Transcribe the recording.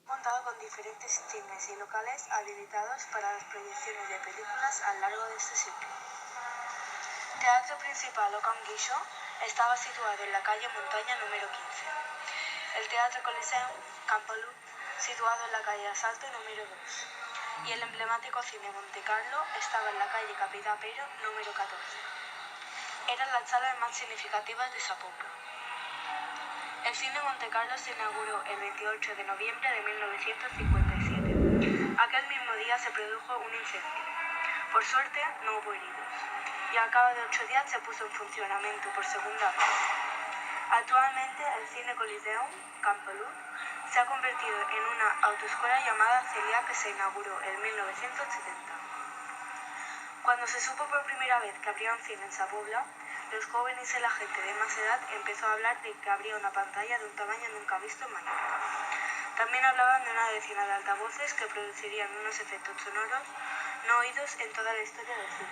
Contado con diferentes cines y locales habilitados para las proyecciones de películas a lo largo de este siglo. Teatro Principal o Can Guixó estaba situado en la calle Montaña número 15. El Teatro Coliseum, Campo Luz, situado en la calle Asalto número 2. Y el emblemático Cine Monte Carlo estaba en la calle Capità Pero número 14. Eran las salas más significativas de Sa Pobla. El Cine Monte Carlo se inauguró el 28 de noviembre de 1957. Aquel mismo día se produjo un incendio. Por suerte, no hubo heridos. Y al cabo de 8 días se puso en funcionamiento por segunda vez. Actualmente, el Cine Coliseum, Campo Luz, se ha convertido en una autoescuela llamada Celia que se inauguró en 1970. Cuando se supo por primera vez que habría un cine en Sa Pobla, los jóvenes y la gente de más edad empezó a hablar de que habría una pantalla de un tamaño nunca visto en Mallorca. También hablaban de una decena de altavoces que producirían unos efectos sonoros no oídos en toda la historia del cine.